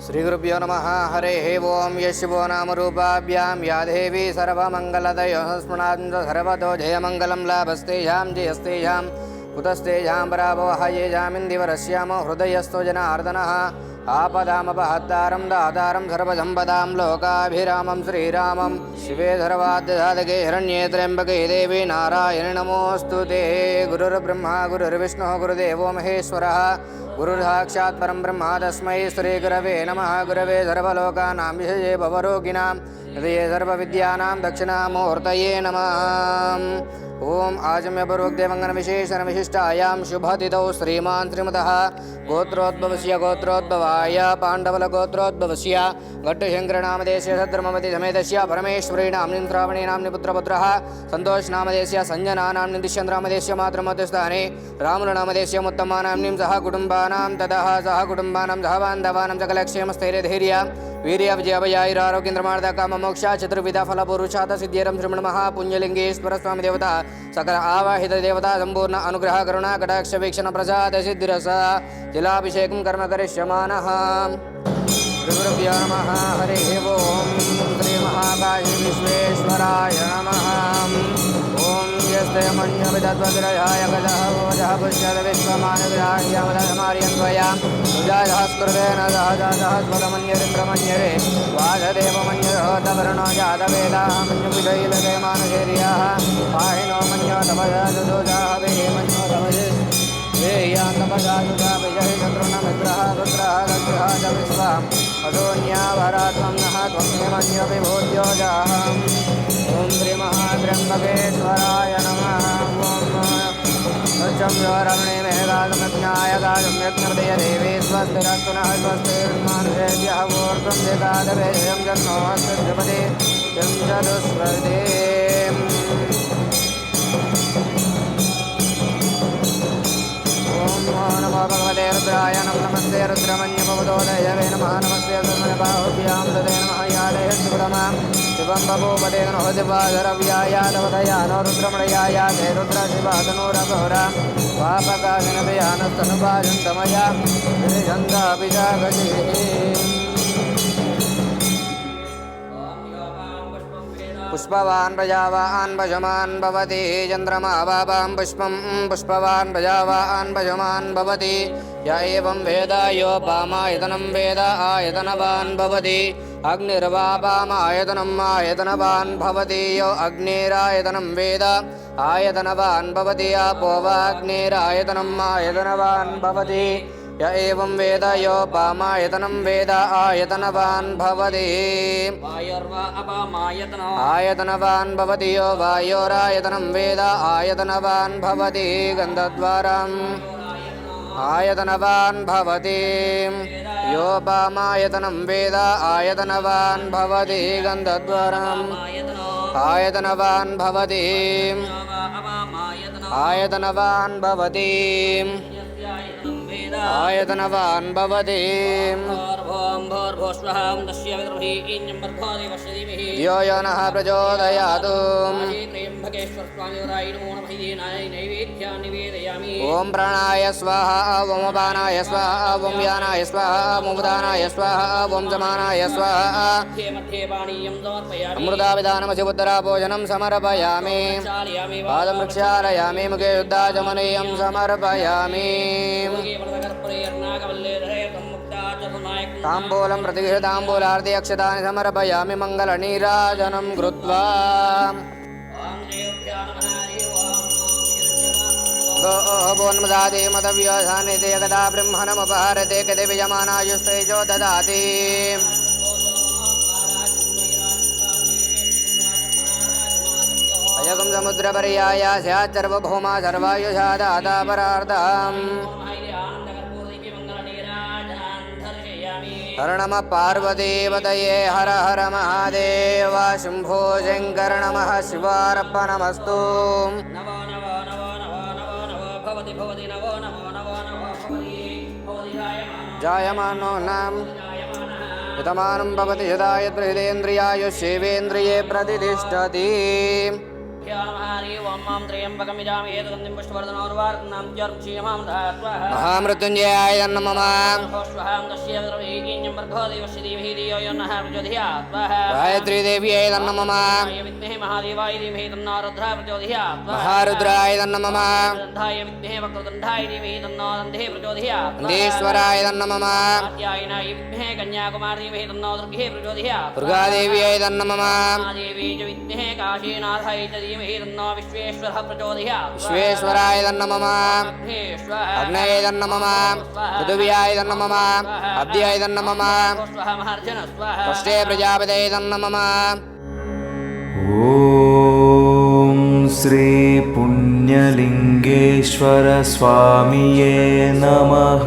श्रीगुरुभ्यो नमः। हरिः ओं। यशिवो नाम रूपाभ्यां या देवी सर्वमङ्गलदयो स्मृणान् सर्वतो जयमङ्गलं लाभस्तेषां जयस्तेषां कुतस्तेषां पराभवः येषामिन्दिवरस्यामो हृदयस्थो जनार्दनः आपदामपहत्तारं दातारं सर्वसम्पदां लोकाभिरामं श्रीरामं शिवे सर्वाद्यसाधके हिरण्ये त्र्यम्बके देवी नारायणे नमोऽस्तु ते। गुरुर्ब्रह्मा गुरुर्विष्णुः गुरुदेवो महेश्वरः गुरुर्साक्षात् परं ब्रह्म तस्मै श्रीगुरवे नमः। गुरवे सर्वलोकानां विषये भवरोगिणां हृदये सर्वविद्यानां दक्षिणामूर्तये नमः। ओम आजम्यपूर्वकदेवंगन विशेषण विशिष्टायां शुभतिथौ श्रीमान् श्रीमतः गोत्रोद्भवस्य गोत्रोद्भवाय पाण्डवल गोत्रोद्भवस्य घट्टशङ्करनामदेशस्य सद्धर्मवती समेतस्य परमेश्वरी नाम्नि श्रावणी नाम्नि पुत्रपुत्रः सन्तोष नामदेशस्य संजना नाम्नि दिश्यन्द्रामदेशस्य मातृमध्यस्थाने रामुल नामदेशस्य उत्तमा नाम्निं सह कुटुम्बानां ततः सह कुटुम्बानां सह बान्धवानां सकलक्षेमस्थैर्यधैर्य वीर्य विजयारोग्येन्द्रमार्द काममोक्ष चतुर्विध फलपुरुषार्थ सिद्ध्यर्थं श्रमण महापुण्यलिंगेश्वर स्वामी देवता सकल आवाहित देवता संपूर्ण अनुग्रह करुणा कटाक्ष वीक्षण प्रसाद सिद्धिरस जलाभिषेकं कर्म करिष्यमानः। गुरुभ्यो नमः। हरिः ओं। श्री महाकाशी विश्वेश्वराय नमः। ओं यस्ते मन्यविदद्वज्रयाय गजः वजः पुष्यद विश्वमानविराह्यमदमार्यन्त्वया सुजातस्कृतेन सहजातः स्वतमन्यरिन्द्रमन्यरे वासदेवमन्यरो तवर्णो जातवेदाः मन्युविजैलते मानशेर्याः पाहिनो मन्यो तपजाजुजाः वे मन्यो तपजे वेया तपजाजुजा विजय शत्रुनमित्रः रुद्रः दग्रः च विश्वाम् अदोन्यावरात्वं नः त्वं मन्यो विभूत्योजाः। ओं श्री महात्र्यम्बकेश्वराय नमः। ओं रमणे मेघागम्यज्ञाय गागम्यज्ञहृदय देवी स्वस्तिरस्तु नः स्वस्तिर्मानुषेभ्यः ऊर्ध्वं जगादवेदं जन्मोऽस्ति यं चतुष्पदे। ओं नमो भगवते रुद्राय नमस्ते रुद्रमन्यभवतोदयवे नमः। नमस्ते सर्वबाहुभ्यां तदे नमः। यादय सुगतमां शिवं बभूपते नो दिवाधरव्याया तवदया नो रुद्रमणयाय ते रुद्रशिवातनोरघोरा पापकाशनभयानस्तनुपाशन्तमया गिरिशन्दाभिजागतिः। पुष्पवान् प्रजावान् भजमान् भवति चन्द्रमा वावां पुष्पं पुष्पवान् प्रजावान् भजमान् भवति य एवं वेद योपामायतनं वेद आयतनवान् भवति अग्निर्वापामायतनम् आयतनवान् भवति यो अग्निरायतनं वेद आयतनवान् भवति आपो वाग्निरायतनम् आयतनवान् भवति य एवं वेद योपामायतनं वेद आयतनवान् भवति आयतनवान् भवति यो वायोरायतनं वेद आयतनवान् भवति गन्धद्वारम् आयतनवान् भवति योपामायतनं वेद आयतनवान् भवति गन्धद्वारम् आयतनवान् भवति आयतनवान् भवति आयतनवान् भवति यो यो नः प्रचोदयातु। ओम प्राणाय स्वाहा ओम अपानाय स्वाहा ओम व्यानाय स्वाहा ओम उदानाय स्वाहा ओम समानाय स्वाहा। अमृताभिधानमसिबुद्धरा भोजनं समर्पयामि पादं प्रक्षालयामि मुखे शुद्धाचमनीयं समर्पयामि ताम्बूलं प्रतिगृहताम्बूलार्धे अक्षतानि समर्पयामि मङ्गलनीराजनं कृत्वा। गोन्मदादे मदव्यसाने ते एकदा ब्रह्मणमुपहरते कदे विजमानायुस्तेजो ददाति। अयगं समुद्रपर्याय स्यात् सर्वभौमा सर्वायुषा दाता परार्धम्। हर नमः पार्वतीपतये हर हर महादेव शम्भो शङ्कर नमः शिवार्पणमस्तु। जायमानो नाम यतमानं भवति यदा यद्बृहदेन्द्रियायुष्येवेन्द्रिये प्रतिष्ठति। महामृत्युञ्जयाय नमः गायत्री देव्यै नमः महारुद्राय नमः नंदीश्वराय नमः दुर्गादेव्यै नमः विश्वेश्वराय नमः अग्नये नमः पृथिव्याय नमः अब्ध्याय नमः षष्ठे प्रजापतये नमः। ॐ श्री पुण्यलिङ्गेश्वर स्वामिये नमः।